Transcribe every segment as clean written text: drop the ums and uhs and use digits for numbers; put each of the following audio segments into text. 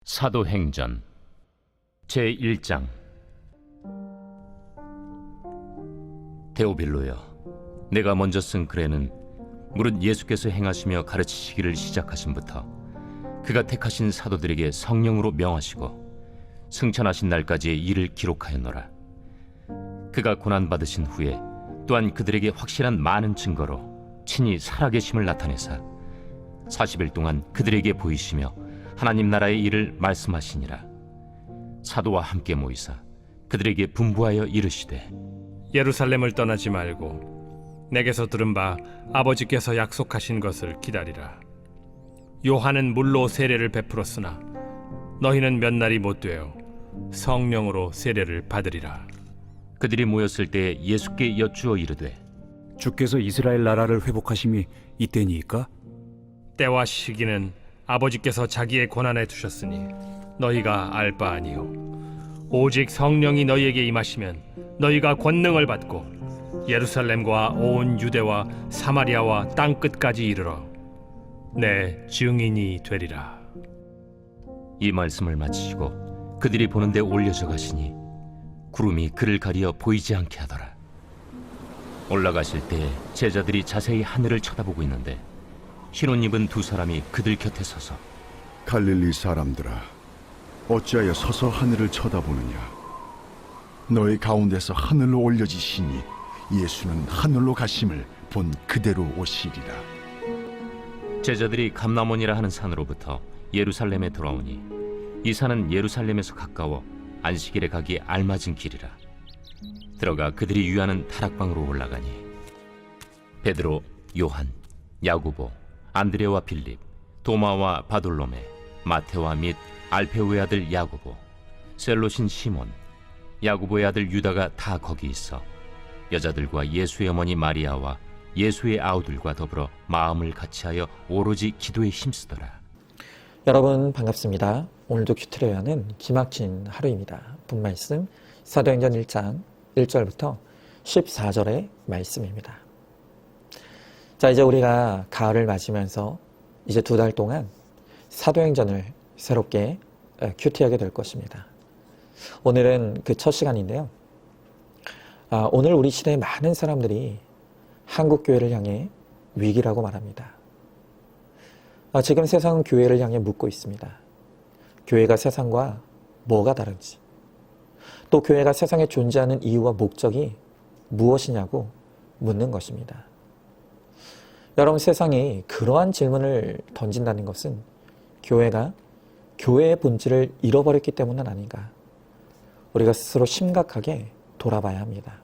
사도행전 제1장. 데오빌로여, 내가 먼저 쓴 글에는 무릇 예수께서 행하시며 가르치시기를 시작하심부터 그가 택하신 사도들에게 성령으로 명하시고 승천하신 날까지의 일을 기록하였노라. 그가 고난받으신 후에 또한 그들에게 확실한 많은 증거로 친히 살아계심을 나타내사 40일 동안 그들에게 보이시며 하나님 나라의 일을 말씀하시니라. 사도와 함께 모이사 그들에게 분부하여 이르시되, 예루살렘을 떠나지 말고 내게서 들은 바 아버지께서 약속하신 것을 기다리라. 요한은 물로 세례를 베풀었으나 너희는 몇 날이 못 되어 성령으로 세례를 받으리라. 그들이 모였을 때 예수께 여쭈어 이르되, 주께서 이스라엘 나라를 회복하심이 이때니이까? 때와 시기는 아버지께서 자기의 권한에 두셨으니 너희가 알 바 아니요, 오직 성령이 너희에게 임하시면 너희가 권능을 받고 예루살렘과 온 유대와 사마리아와 땅 끝까지 이르러 내 증인이 되리라. 이 말씀을 마치시고 그들이 보는데 올려져 가시니 구름이 그를 가리어 보이지 않게 하더라. 올라가실 때 제자들이 자세히 하늘을 쳐다보고 있는데 흰 옷 입은 두 사람이 그들 곁에 서서, 갈릴리 사람들아, 어찌하여 서서 하늘을 쳐다보느냐? 너희 가운데서 하늘로 올려지시니 예수는 하늘로 가심을 본 그대로 오시리라. 제자들이 감람원이라 하는 산으로부터 예루살렘에 돌아오니 이 산은 예루살렘에서 가까워 안식일에 가기 알맞은 길이라. 들어가 그들이 유하는 다락방으로 올라가니 베드로, 요한, 야고보, 안드레와 빌립, 도마와 바돌로메, 마테와 및 알페오의 아들 야고보, 셀롯인 시몬, 야고보의 아들 유다가 다 거기 있어 여자들과 예수의 어머니 마리아와 예수의 아우들과 더불어 마음을 같이하여 오로지 기도에 힘쓰더라. 여러분 반갑습니다. 오늘도 큐티를 하는 기막힌 하루입니다. 본말씀 사도행전 1장 1절부터 14절의 말씀입니다. 자, 이제 우리가 가을을 맞으면서 이제 2달 동안 사도행전을 새롭게 큐티하게 될 것입니다. 오늘은 그 첫 시간인데요. 오늘 우리 시대의 많은 사람들이 한국교회를 향해 위기라고 말합니다. 지금 세상은 교회를 향해 묻고 있습니다. 교회가 세상과 뭐가 다른지, 또 교회가 세상에 존재하는 이유와 목적이 무엇이냐고 묻는 것입니다. 여러분, 세상이 그러한 질문을 던진다는 것은 교회가 교회의 본질을 잃어버렸기 때문은 아닌가, 우리가 스스로 심각하게 돌아봐야 합니다.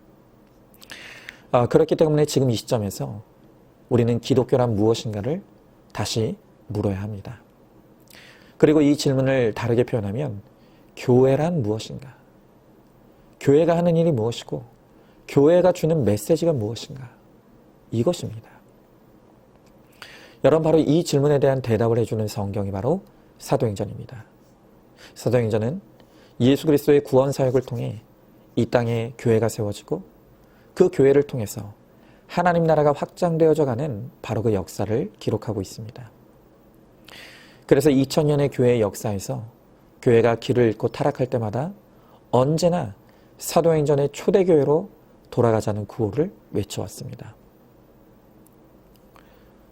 그렇기 때문에 지금 이 시점에서 우리는 기독교란 무엇인가를 다시 물어야 합니다. 그리고 이 질문을 다르게 표현하면 교회란 무엇인가, 교회가 하는 일이 무엇이고 교회가 주는 메시지가 무엇인가, 이것입니다. 여러분, 바로 이 질문에 대한 대답을 해주는 성경이 바로 사도행전입니다. 사도행전은 예수 그리스도의 구원 사역을 통해 이 땅에 교회가 세워지고 그 교회를 통해서 하나님 나라가 확장되어져 가는 바로 그 역사를 기록하고 있습니다. 그래서 2000년의 교회의 역사에서 교회가 길을 잃고 타락할 때마다 언제나 사도행전의 초대교회로 돌아가자는 구호를 외쳐왔습니다.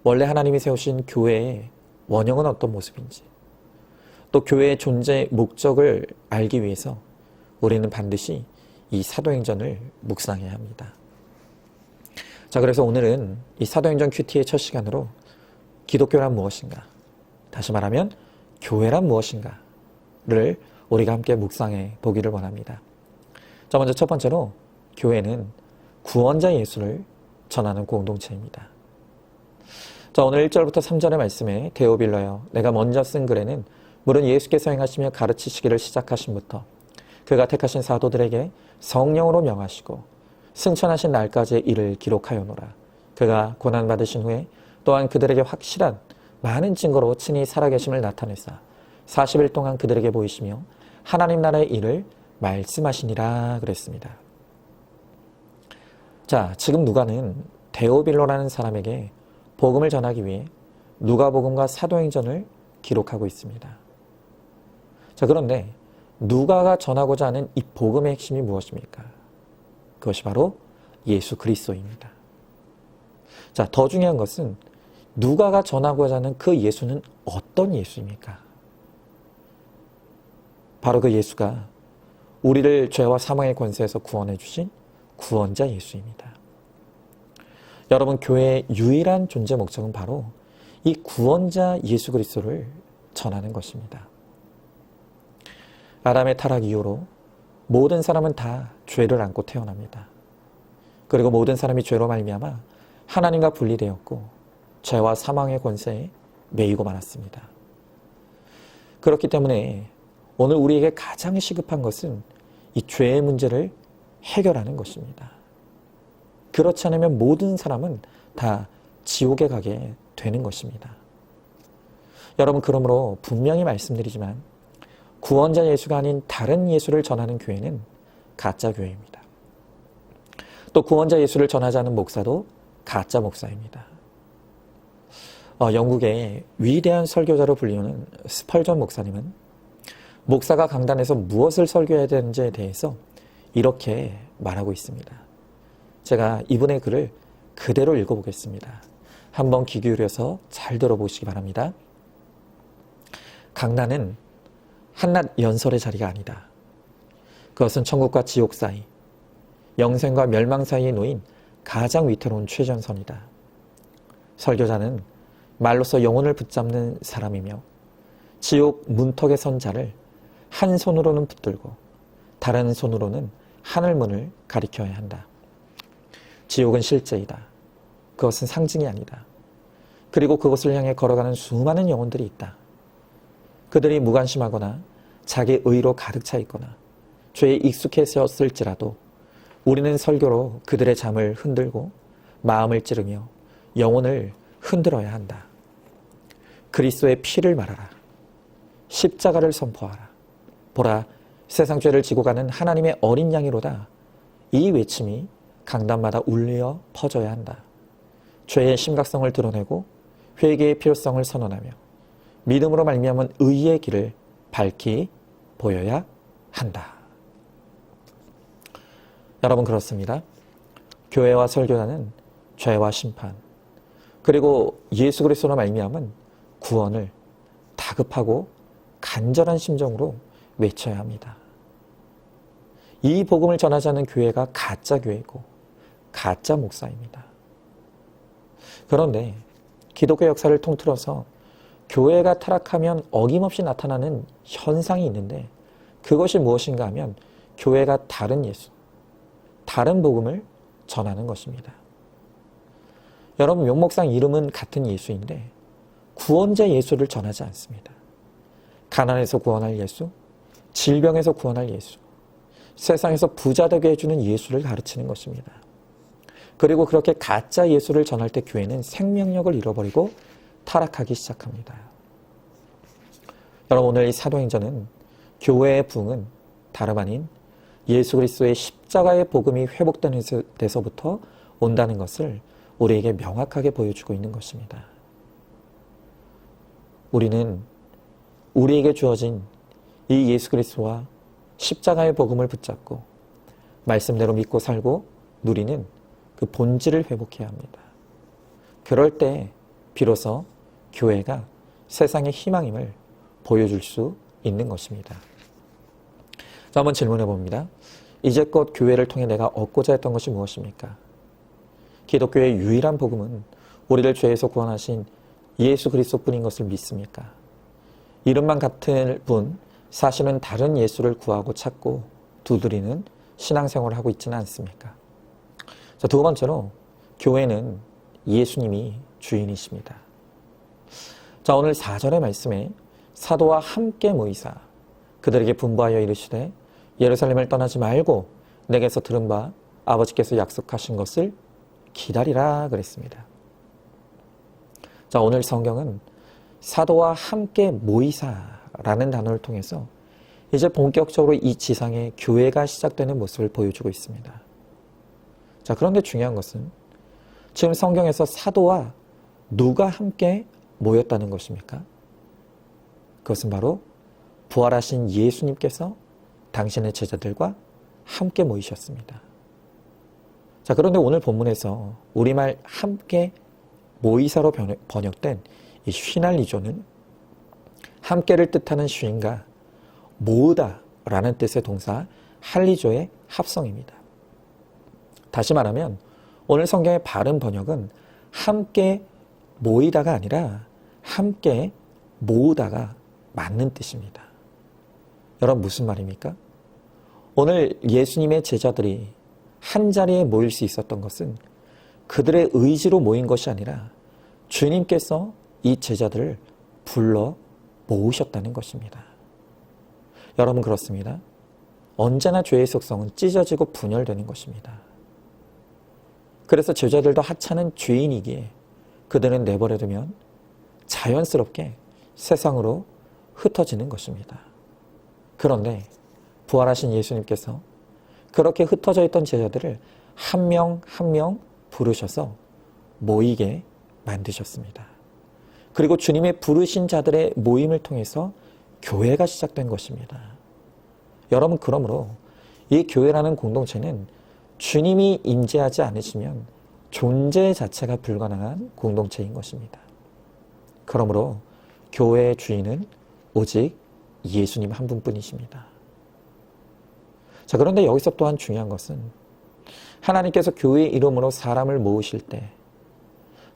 원래 하나님이 세우신 교회의 원형은 어떤 모습인지, 또 교회의 존재의 목적을 알기 위해서 우리는 반드시 이 사도행전을 묵상해야 합니다. 자, 그래서 오늘은 이 사도행전 큐티의 첫 시간으로 기독교란 무엇인가, 다시 말하면 교회란 무엇인가를 우리가 함께 묵상해 보기를 원합니다. 자, 먼저 첫 번째로 교회는 구원자 예수를 전하는 공동체입니다. 자, 오늘 1절부터 3절의 말씀에 데오빌로여, 내가 먼저 쓴 글에는 물은 예수께서 행하시며 가르치시기를 시작하심부터 그가 택하신 사도들에게 성령으로 명하시고 승천하신 날까지의 일을 기록하여노라. 그가 고난받으신 후에 또한 그들에게 확실한 많은 증거로 친히 살아계심을 나타내사 40일 동안 그들에게 보이시며 하나님 나라의 일을 말씀하시니라 그랬습니다. 자, 지금 누가는 데오빌로라는 사람에게 복음을 전하기 위해 누가복음과 사도행전을 기록하고 있습니다. 자, 그런데 누가가 전하고자 하는 이 복음의 핵심이 무엇입니까? 그것이 바로 예수 그리스도입니다. 자, 더 중요한 것은 누가가 전하고자 하는 그 예수는 어떤 예수입니까? 바로 그 예수가 우리를 죄와 사망의 권세에서 구원해 주신 구원자 예수입니다. 여러분, 교회의 유일한 존재 목적은 바로 이 구원자 예수 그리스도를 전하는 것입니다. 아담의 타락 이후로 모든 사람은 다 죄를 안고 태어납니다. 그리고 모든 사람이 죄로 말미암아 하나님과 분리되었고 죄와 사망의 권세에 매이고 말았습니다. 그렇기 때문에 오늘 우리에게 가장 시급한 것은 이 죄의 문제를 해결하는 것입니다. 그렇지 않으면 모든 사람은 다 지옥에 가게 되는 것입니다. 여러분, 그러므로 분명히 말씀드리지만 구원자 예수가 아닌 다른 예수를 전하는 교회는 가짜 교회입니다. 또 구원자 예수를 전하지 않은 목사도 가짜 목사입니다. 영국의 위대한 설교자로 불리우는 스펄전 목사님은 목사가 강단에서 무엇을 설교해야 되는지에 대해서 이렇게 말하고 있습니다. 제가 이분의 글을 그대로 읽어보겠습니다. 한번 귀 기울여서 잘 들어보시기 바랍니다. 강단은 한낱 연설의 자리가 아니다. 그것은 천국과 지옥 사이, 영생과 멸망 사이에 놓인 가장 위태로운 최전선이다. 설교자는 말로써 영혼을 붙잡는 사람이며 지옥 문턱에 선 자를 한 손으로는 붙들고 다른 손으로는 하늘문을 가리켜야 한다. 지옥은 실제이다. 그것은 상징이 아니다. 그리고 그것을 향해 걸어가는 수많은 영혼들이 있다. 그들이 무관심하거나 자기 의로 가득 차 있거나 죄에 익숙해졌을지라도 우리는 설교로 그들의 잠을 흔들고 마음을 찌르며 영혼을 흔들어야 한다. 그리스도의 피를 말하라. 십자가를 선포하라. 보라, 세상 죄를 지고 가는 하나님의 어린 양이로다. 이 외침이 강단마다 울려 퍼져야 한다. 죄의 심각성을 드러내고 회개의 필요성을 선언하며 믿음으로 말미암은 의의 길을 밝히 보여야 한다. 여러분, 그렇습니다. 교회와 설교자는 죄와 심판, 그리고 예수 그리스도로 말미암은 구원을 다급하고 간절한 심정으로 외쳐야 합니다. 이 복음을 전하지 않는 교회가 가짜 교회고 가짜 목사입니다. 그런데 기독교 역사를 통틀어서 교회가 타락하면 어김없이 나타나는 현상이 있는데 그것이 무엇인가 하면 교회가 다른 예수, 다른 복음을 전하는 것입니다. 여러분, 명목상 이름은 같은 예수인데 구원자 예수를 전하지 않습니다. 가난에서 구원할 예수, 질병에서 구원할 예수, 세상에서 부자 되게 해주는 예수를 가르치는 것입니다. 그리고 그렇게 가짜 예수를 전할 때 교회는 생명력을 잃어버리고 타락하기 시작합니다. 여러분, 오늘 이 사도행전은 교회의 부흥은 다름 아닌 예수 그리스도의 십자가의 복음이 회복되는 데서부터 온다는 것을 우리에게 명확하게 보여주고 있는 것입니다. 우리는 우리에게 주어진 이 예수 그리스도와 십자가의 복음을 붙잡고 말씀대로 믿고 살고 누리는 그 본질을 회복해야 합니다. 그럴 때 비로소 교회가 세상의 희망임을 보여줄 수 있는 것입니다. 자, 한번 질문해 봅니다. 이제껏 교회를 통해 내가 얻고자 했던 것이 무엇입니까? 기독교의 유일한 복음은 우리를 죄에서 구원하신 예수 그리스도뿐인 것을 믿습니까? 이름만 같은 분, 사실은 다른 예수를 구하고 찾고 두드리는 신앙생활을 하고 있지는 않습니까? 자, 두 번째로 교회는 예수님이 주인이십니다. 자, 오늘 4절의 말씀에 사도와 함께 모이사 그들에게 분부하여 이르시되 예루살렘을 떠나지 말고 내게서 들은 바 아버지께서 약속하신 것을 기다리라 그랬습니다. 자, 오늘 성경은 사도와 함께 모이사라는 단어를 통해서 이제 본격적으로 이 지상에 교회가 시작되는 모습을 보여주고 있습니다. 자, 그런데 중요한 것은 지금 성경에서 사도와 누가 함께 모였다는 것입니까? 그것은 바로 부활하신 예수님께서 당신의 제자들과 함께 모이셨습니다. 자, 그런데 오늘 본문에서 우리말 함께 모이사로 번역된 이 휘날리조는 함께를 뜻하는 쉰과 모으다라는 뜻의 동사 할리조의 합성입니다. 다시 말하면 오늘 성경의 바른 번역은 함께 모이다가 아니라 함께 모으다가 맞는 뜻입니다. 여러분 무슨 말입니까? 오늘 예수님의 제자들이 한 자리에 모일 수 있었던 것은 그들의 의지로 모인 것이 아니라 주님께서 이 제자들을 불러 모으셨다는 것입니다. 여러분 그렇습니다. 언제나 죄의 속성은 찢어지고 분열되는 것입니다. 그래서 제자들도 하찮은 죄인이기에 그들은 내버려두면 자연스럽게 세상으로 흩어지는 것입니다. 그런데 부활하신 예수님께서 그렇게 흩어져 있던 제자들을 한 명 한 명 부르셔서 모이게 만드셨습니다. 그리고 주님의 부르신 자들의 모임을 통해서 교회가 시작된 것입니다. 여러분 그러므로 이 교회라는 공동체는 주님이 임재하지 않으시면 존재 자체가 불가능한 공동체인 것입니다. 그러므로 교회의 주인은 오직 예수님 한 분뿐이십니다. 자, 그런데 여기서 또한 중요한 것은 하나님께서 교회의 이름으로 사람을 모으실 때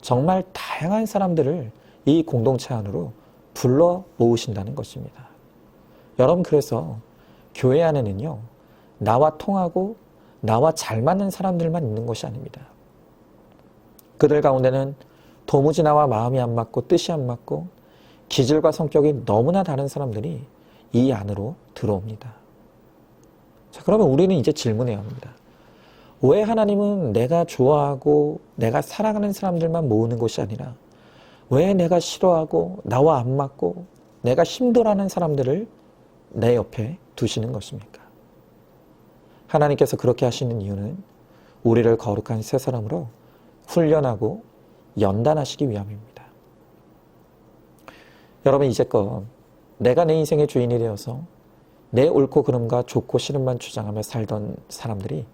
정말 다양한 사람들을 이 공동체 안으로 불러 모으신다는 것입니다. 여러분 그래서 교회 안에는요, 나와 통하고 나와 잘 맞는 사람들만 있는 것이 아닙니다. 그들 가운데는 도무지 나와 마음이 안 맞고 뜻이 안 맞고 기질과 성격이 너무나 다른 사람들이 이 안으로 들어옵니다. 자, 그러면 우리는 이제 질문해야 합니다. 왜 하나님은 내가 좋아하고 내가 사랑하는 사람들만 모으는 것이 아니라 왜 내가 싫어하고 나와 안 맞고 내가 힘들어하는 사람들을 내 옆에 두시는 것입니까? 하나님께서 그렇게 하시는 이유는 우리를 거룩한 새 사람으로 훈련하고 연단하시기 위함입니다. 여러분 이제껏 내가 내 인생의 주인이 되어서 내 옳고 그름과 좋고 싫음만 주장하며 살던 사람들이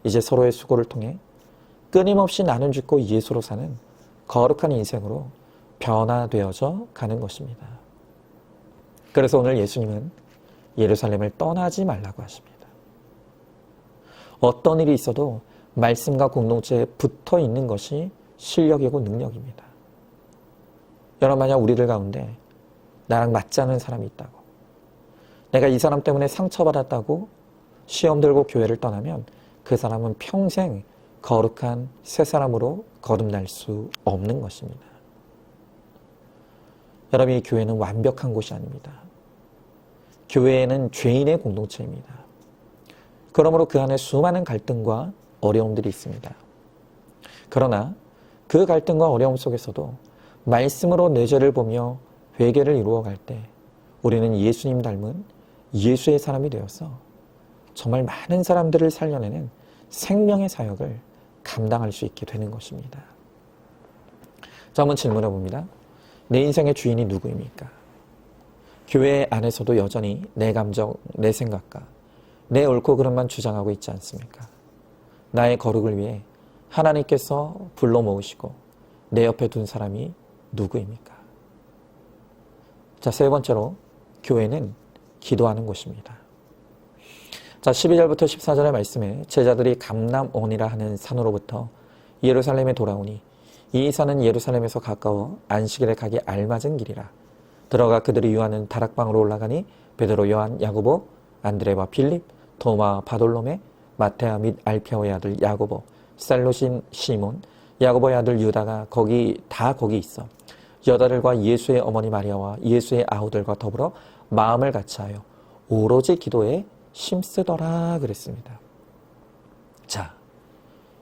이제 서로의 수고를 통해 끊임없이 나눔 짓고 예수로 사는 거룩한 인생으로 변화되어져 가는 것입니다. 그래서 오늘 예수님은 예루살렘을 떠나지 말라고 하십니다. 어떤 일이 있어도 말씀과 공동체에 붙어 있는 것이 실력이고 능력입니다. 여러분 만약 우리들 가운데 나랑 맞지 않는 사람이 있다고, 내가 이 사람 때문에 상처받았다고 시험 들고 교회를 떠나면 그 사람은 평생 거룩한 새 사람으로 거듭날 수 없는 것입니다. 여러분 이 교회는 완벽한 곳이 아닙니다. 교회는 죄인의 공동체입니다. 그러므로 그 안에 수많은 갈등과 어려움들이 있습니다. 그러나 그 갈등과 어려움 속에서도 말씀으로 내 죄를 보며 회개를 이루어갈 때 우리는 예수님 닮은 예수의 사람이 되어서 정말 많은 사람들을 살려내는 생명의 사역을 감당할 수 있게 되는 것입니다. 자, 한번 질문해 봅니다. 내 인생의 주인이 누구입니까? 교회 안에서도 여전히 내 감정, 내 생각과 내 옳고 그름만 주장하고 있지 않습니까? 나의 거룩을 위해 하나님께서 불러 모으시고 내 옆에 둔 사람이 누구입니까? 자, 세 번째로 교회는 기도하는 곳입니다. 자, 12절부터 14절의 말씀에 제자들이 감람온이라 하는 산으로부터 예루살렘에 돌아오니 이 산은 예루살렘에서 가까워 안식일에 가기 알맞은 길이라. 들어가 그들이 유하는 다락방으로 올라가니 베드로, 요한, 야고보, 안드레와 빌립, 도마, 바돌로메, 마테아 및 알페오의 아들 야고보, 살로신 시몬, 야고보의 아들 유다가 거기 있어 여자들과 예수의 어머니 마리아와 예수의 아우들과 더불어 마음을 같이하여 오로지 기도에 힘쓰더라 그랬습니다. 자,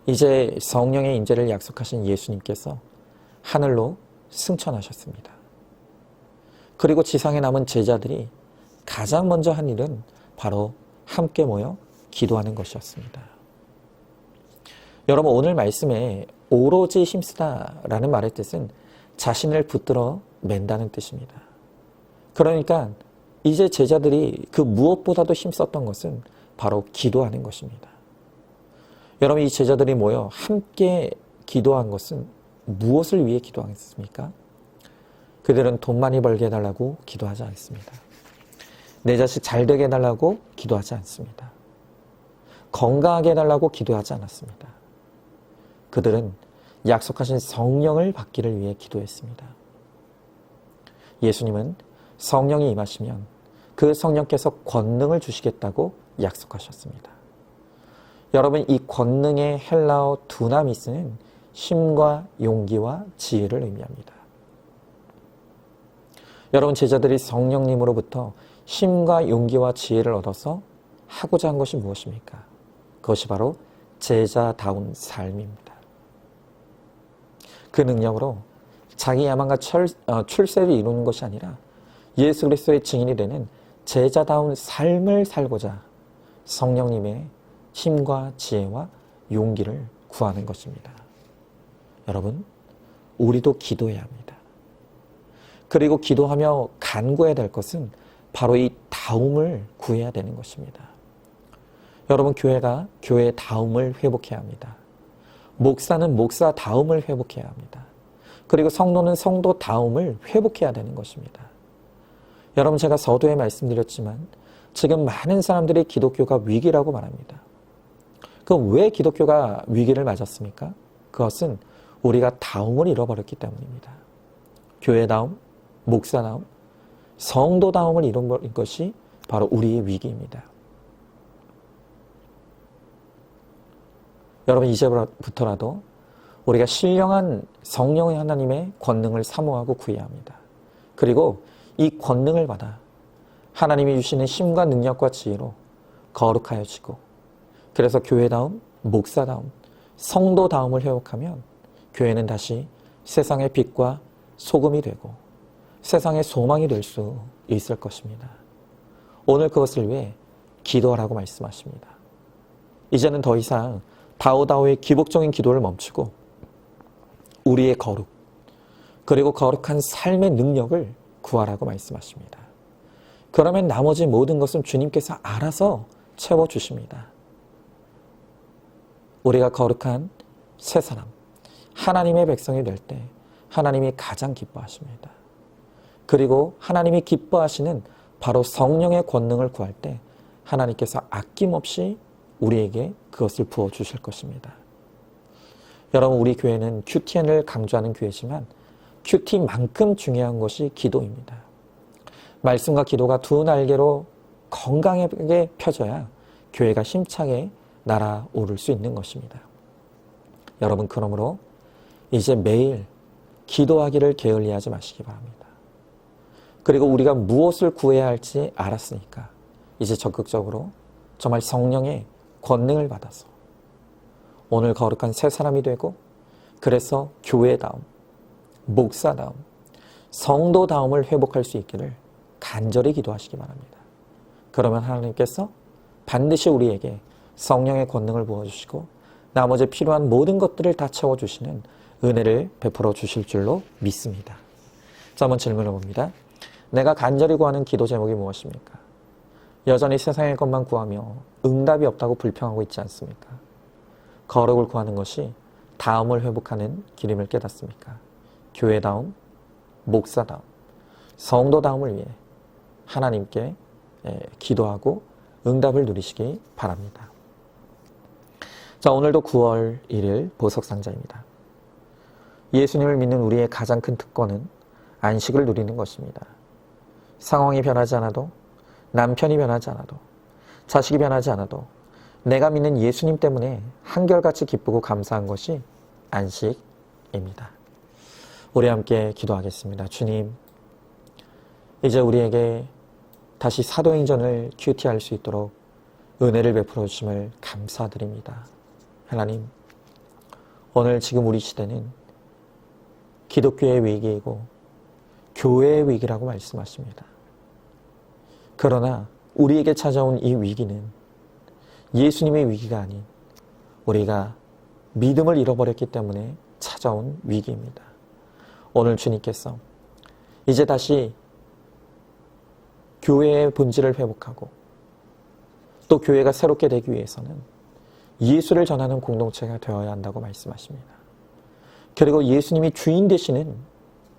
이제 성령의 임재를 약속하신 예수님께서 하늘로 승천하셨습니다. 그리고 지상에 남은 제자들이 가장 먼저 한 일은 바로 함께 모여 기도하는 것이었습니다. 여러분 오늘 말씀에 오로지 힘쓰다라는 말의 뜻은 자신을 붙들어 맨다는 뜻입니다. 그러니까 이제 제자들이 그 무엇보다도 힘썼던 것은 바로 기도하는 것입니다. 여러분, 이 제자들이 모여 함께 기도한 것은 무엇을 위해 기도하겠습니까? 그들은 돈 많이 벌게 해달라고 기도하지 않습니다. 내 자식 잘 되게 해달라고 기도하지 않습니다. 건강하게 해달라고 기도하지 않았습니다. 그들은 약속하신 성령을 받기를 위해 기도했습니다. 예수님은 성령이 임하시면 그 성령께서 권능을 주시겠다고 약속하셨습니다. 여러분, 이 권능의 헬라어 두나미스는 힘과 용기와 지혜를 의미합니다. 여러분, 제자들이 성령님으로부터 힘과 용기와 지혜를 얻어서 하고자 한 것이 무엇입니까? 그것이 바로 제자다운 삶입니다. 그 능력으로 자기 야망과 출세를 이루는 것이 아니라 예수 그리스도의 증인이 되는 제자다운 삶을 살고자 성령님의 힘과 지혜와 용기를 구하는 것입니다. 여러분, 우리도 기도해야 합니다. 그리고 기도하며 간구해야 될 것은 바로 이 다움을 구해야 되는 것입니다. 여러분, 교회가 교회의 다움을 회복해야 합니다. 목사는 목사 다움을 회복해야 합니다. 그리고 성도는 성도 다움을 회복해야 되는 것입니다. 여러분, 제가 서두에 말씀드렸지만 지금 많은 사람들이 기독교가 위기라고 말합니다. 그럼 왜 기독교가 위기를 맞았습니까? 그것은 우리가 다움을 잃어버렸기 때문입니다. 교회다움, 목사다움, 성도다움을 잃어버린 것이 바로 우리의 위기입니다. 여러분, 이제부터라도 우리가 신령한 성령의 하나님의 권능을 사모하고 구해야 합니다. 그리고 이 권능을 받아 하나님이 주시는 힘과 능력과 지혜로 거룩하여지고, 그래서 교회다움, 목사다움, 성도다움을 회복하면 교회는 다시 세상의 빛과 소금이 되고 세상의 소망이 될 수 있을 것입니다. 오늘 그것을 위해 기도하라고 말씀하십니다. 이제는 더 이상 다오다오의 기복적인 기도를 멈추고 우리의 거룩, 그리고 거룩한 삶의 능력을 구하라고 말씀하십니다. 그러면 나머지 모든 것은 주님께서 알아서 채워주십니다. 우리가 거룩한 새 사람, 하나님의 백성이 될 때 하나님이 가장 기뻐하십니다. 그리고 하나님이 기뻐하시는 바로 성령의 권능을 구할 때 하나님께서 아낌없이 우리에게 그것을 부어주실 것입니다. 여러분, 우리 교회는 QTN을 강조하는 교회지만 QT만큼 중요한 것이 기도입니다. 말씀과 기도가 두 날개로 건강하게 펴져야 교회가 힘차게 날아오를 수 있는 것입니다. 여러분, 그러므로 이제 매일 기도하기를 게을리하지 마시기 바랍니다. 그리고 우리가 무엇을 구해야 할지 알았으니까 이제 적극적으로 정말 성령의 권능을 받아서 오늘 거룩한 새 사람이 되고, 그래서 교회다움, 목사다움, 성도다움을 회복할 수 있기를 간절히 기도하시기 바랍니다. 그러면 하나님께서 반드시 우리에게 성령의 권능을 부어주시고 나머지 필요한 모든 것들을 다 채워주시는 은혜를 베풀어 주실 줄로 믿습니다. 자, 한번 질문해 봅니다. 내가 간절히 구하는 기도 제목이 무엇입니까? 여전히 세상의 것만 구하며 응답이 없다고 불평하고 있지 않습니까? 거룩을 구하는 것이 다음을 회복하는 길임을 깨닫습니까? 교회다움, 목사다움, 성도다움을 위해 하나님께 기도하고 응답을 누리시기 바랍니다. 자, 오늘도 9월 1일 보석상자입니다. 예수님을 믿는 우리의 가장 큰 특권은 안식을 누리는 것입니다. 상황이 변하지 않아도, 남편이 변하지 않아도, 자식이 변하지 않아도 내가 믿는 예수님 때문에 한결같이 기쁘고 감사한 것이 안식입니다. 우리 함께 기도하겠습니다. 주님, 이제 우리에게 다시 사도행전을 QT할 수 있도록 은혜를 베풀어 주심을 감사드립니다. 하나님, 오늘 지금 우리 시대는 기독교의 위기이고 교회의 위기라고 말씀하십니다. 그러나 우리에게 찾아온 이 위기는 예수님의 위기가 아닌 우리가 믿음을 잃어버렸기 때문에 찾아온 위기입니다. 오늘 주님께서 이제 다시 교회의 본질을 회복하고 또 교회가 새롭게 되기 위해서는 예수를 전하는 공동체가 되어야 한다고 말씀하십니다. 그리고 예수님이 주인 되시는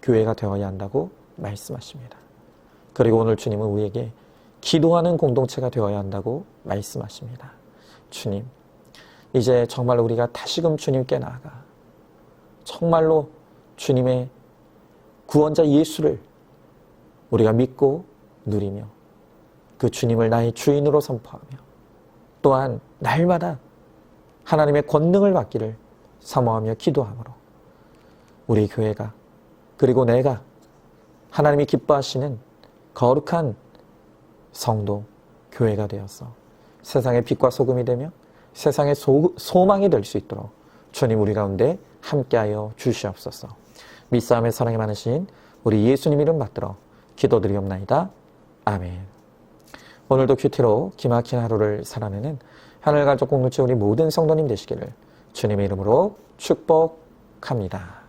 교회가 되어야 한다고 말씀하십니다. 그리고 오늘 주님은 우리에게 기도하는 공동체가 되어야 한다고 말씀하십니다. 주님, 이제 정말 우리가 다시금 주님께 나아가 정말로 주님의 구원자 예수를 우리가 믿고 누리며 그 주님을 나의 주인으로 선포하며 또한 날마다 하나님의 권능을 받기를 사모하며 기도하므로 우리 교회가 그리고 내가 하나님이 기뻐하시는 거룩한 성도, 교회가 되어서 세상의 빛과 소금이 되며 세상의 소망이 될 수 있도록 주님 우리 가운데 함께하여 주시옵소서. 믿사함의 사랑이 많으신 우리 예수님 이름 받들어 기도드리옵나이다. 아멘. 오늘도 큐티로 기막힌 하루를 살아내는 하늘가족 공동체 우리 모든 성도님 되시기를 주님의 이름으로 축복합니다.